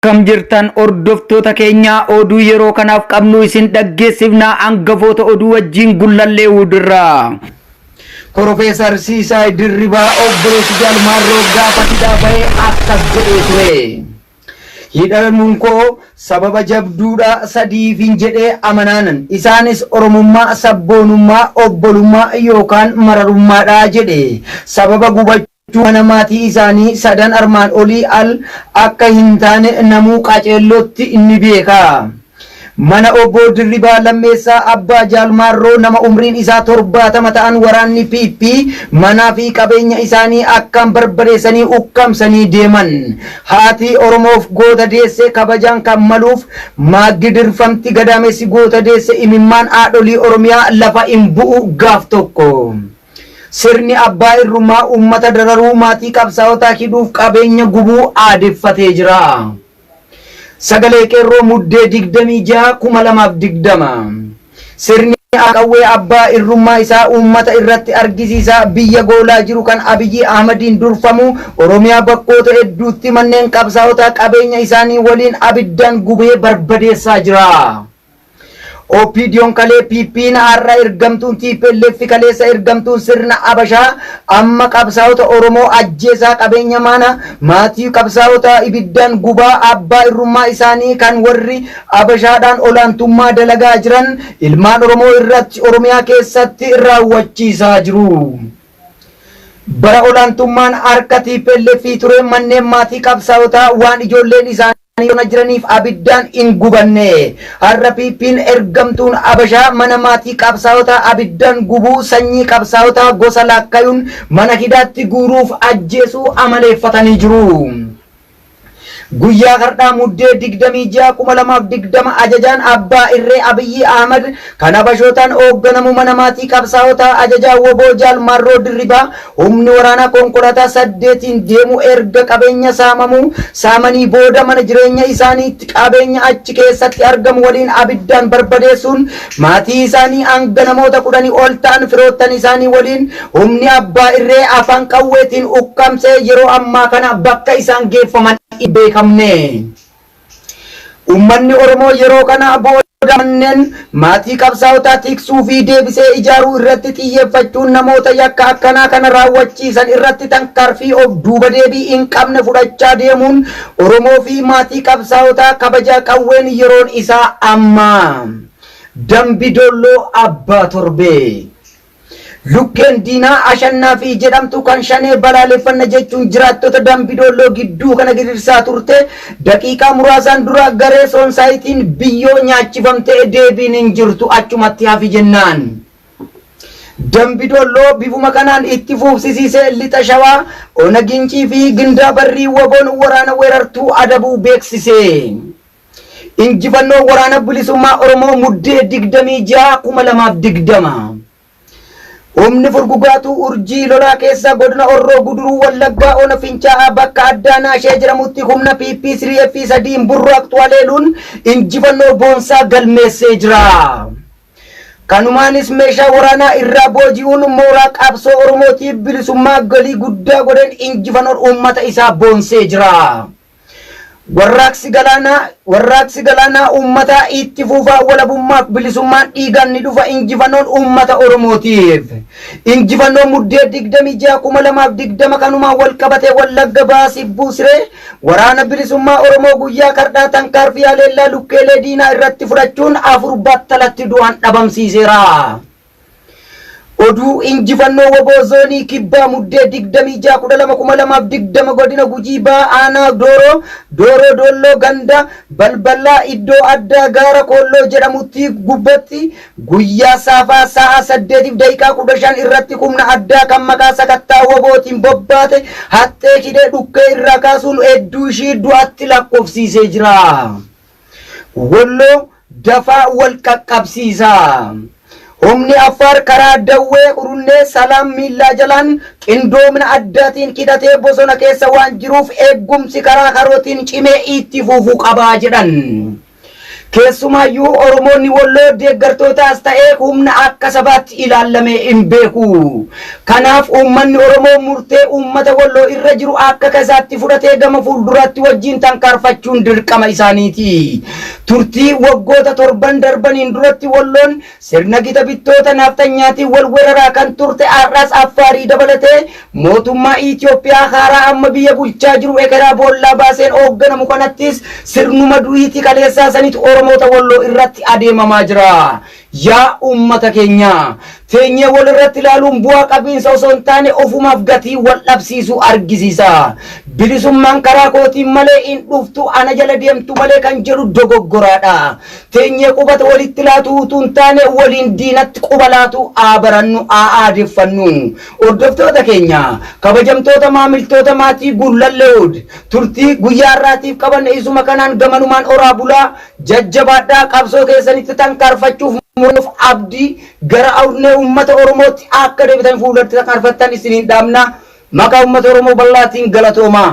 Akkam jirtan hordoftoota keenya oduu yeroo kanaaf qabnu isin dhaggeessifna hangafoota oduu wajjin gullallee udirra. Profeesar Siisaa Dirribaa obboleessi Jaalmarroo gaafatiidhaa bahee akkas jedhee ture. Hidhamuun koo sababa jabduudha sadiifin jedhee amanaanan isaanis oromummaa, sabboonummaa, obbolummaa yookaan mararummaadha jedhe. Sababa gubachuu mana maatii isaanii sadan armaan olii al akka hin taane namuu qaceellotti inni beeka. Mana obbo Dirribaa Lammeessaa Abbaa Jaalmarroo nama umriin isaa 70 ta'an waraanni PP manaa fi qabeenya isaanii akkaan barbadeessanii ukkamsanii deeman. Haati Oromoof goota deesse kabajaan kan maluuf maaggidirfamti gadaamessi goota deesse imimmaan haadholii Oromiyaa lafa hin bu'u gaaf tokko. Sirni abbaa irrumaa uummata dararuu maatii qabsaa'otaa hidhuuf qabeenya gubuu aadeffatee jira. Sagalee qeerroo muddee 26/2020 sirni qawwee abbaa irrummaa isaa uummata irratti argisiisaa biyya goolaa jiru kan Abiyyi Ahmadiin durfamu Oromiyaa bakkoota hedduutti manneen qabsaa'otaa qabeenya isaanii waliin abiddaan gubee barbadeessaa jira. Opidiyoon kalee PP'n har'a ergamtuun TPLF kaleessa ergamtuun sirna Abashaa amma qabsaa'ota Oromoo ajjeesaa qabeenya mana maatii qabsaa'ota ibiddaan gubaa abbaa irrummaa isaanii kan warri Abashaadhaan olaantummaa dalagaa jiran ilmaan Oromoo irratti Oromiyaa keessatti raawwachiisaa jiru. Bara olaantummaan harka TPLF ture manneen maatii qabsaa'otaa waan ijoolleen isaanii jiraniif abiddaan hin gubanne. Har'a PP'n ergamtuun Abashaa mana maatii qabsaa'otaa abiddaan gubuu sanyii qabsaa'otaa gosa laakkayuun mana hidhaatti guuruuf ajjeesuu amaleeffatanii jiru. Guyyaa har'aa muddee 26/2020 ajajaan abbaa irree Abiyyi Ahmad kan Abashootaan hoogganamu mana maatii qabsaa'otaa ajajaa woboo Jaalmarroo Dirribaa humni waraanaa konkolaataa 8 deemu erga qabeenya saamanii booda mana jireenya isaaniitti qabeenya achi keessatti argamu waliin abiddaan barbadeessuun maatii isaanii hanga namoota 10 ol ta'an firoottan isaanii waliin humni abbaa irree afaan qawweetiin ukkamsee yeroo ammaa kana bakka isaan geeffaman beekamne. Uummanni Oromoo yeroo kana booda manneen maatii qabsaa'otaa tiksuu fi deebisee ijaaruu irratti xiyyeeffachuun namoota yakka akkanaa kana raawwachiisan irratti tarkaanfii of duuba deebii hin qabne fudhachaa deemuun Oromoo fi maatii qabsaa'otaa kabajaa qawween yeroon isaa amma. Dambidolloo Abbaa Torbee Lukkeen diinaa ashannaa fi jedhamtu kan shanee balaaleffanna jechuun jiraattota Dambidolloo gidduu kana gidirsaa turte daqiiqaa muraasaan dura garee soonsaayitiin biyyoo nyaachifamtee deebiin hin jirtu achumatti hafi jennaan. Dambidolloo bifuma kanaan itti fufsiisee lixa shawaa ona gincii fi gindaa barrii waboon waraana weerartuu adabuu beeksise. Injifannoo waraana bilisummaa Oromoo muddee 26/2020 Humni furgugaatu urjii lolaa keessa godina Orroo Guduruu Wallaggaa ona Fincaa'aa bakka addaa Naashee jedhamutti humna PP3 fi 3 burraaqxu haleeluun injifannoo boonsaa galmeessee jira. Kanumaanis meeshaa waraanaa irraa booji'uun mooraa qabsoo Oromootiif bilisummaa galii guddaa godhan injifannoon uummata isaa boonsee jira. Warraaqsi galaanaa uummata itti fufaa walabummaaf bilisummaan dhiigaan ni dhufa injifannoon uummata Oromootiif. Injifannoo muddee 26/2020 kanumaan wal qabatee Wallagga Baasii Buusiree waraana bilisummaa Oromoo guyyaa har'aa tarkaanfii haleellaa lukkeelee diinaa irratti fudhachuun 4 battalatti du'an dhabamsiiseera. Oduu injifannoo woboo zoonii kibbaa muddee 26/2020 godina Gujii Aanaa Dooroo Dolloo ganda balbalaa iddoo addaa gaara Koolloo jedhamutti gubbatti guyyaa saafaa sa'a 8:15 irratti humna addaa kan maqaa sakattaa wobootiin bobbaate haxxee hidhee dhukkee irraa kaasuun hedduu ishii du'atti lakkoofsiisee jira. Walloo dafaa wal qaqqabsiisa. Humni Affaar karaa Dawwee Urunnee Salaam miillaa jalaan qindoomina addaatiin hidhatee bosona keessa waan jiruuf eeggumsi karaa karootiin cimee itti fufuu qabaa jedhan. Keessumaayyuu Oromoonni Walloo deeggartootaas ta'ee humna akka sabaatti ilaallamee hin beeku. Kanaaf uummanni Oromoo murtee uummata Walloo irra jiru akka kasaatti fudhatee gama fuulduraatti wajjin tankaarfachuun dirqama isaaniiti. Turtii waggoota 7 darbaniin duratti Walloon sirna gita bittoota naaftanyaatiin wal weeraraa kan turte har'as Affaarii dabalatee mootummaa Itoophiyaa haaraa amma biyya bulchaa jiru ekeraa boollaa baaseen hoogganamu kanattis sirnuma duriitii kaleessaa sanitu Oromoota Walloo irratti adeemamaa jira. Yaa ummata keenya teenyee wal irratti ilaaluun bu'aa qabiinsa osoo hin taane ofumaaf gatii wal dhabsiisu argisiisa. Bilisummaan karaa kootiin malee hin dhuftu ana jala deemtu malee kan jedhu dogoggoraadha. Teenyee qubata walitti laatu utuu hin taane waliin diinatti quba laatu barannu aadeffannu. Hordoftoota keenya kabajamtoota maamiltoota maatii Gullalleewud turtii guyyaa har'aatiif qabanne isuma kanaan gamanumaan oraa bulaa jajjabaadhaa qabsoo keessanitti tankaarfachuuf Munuuf abdii gara awne ummata Oromootti akka deebitan fuulatti tankaarfattan isiniin dhaamna maqaa ummata Oromoo bal'aatiin galatooma.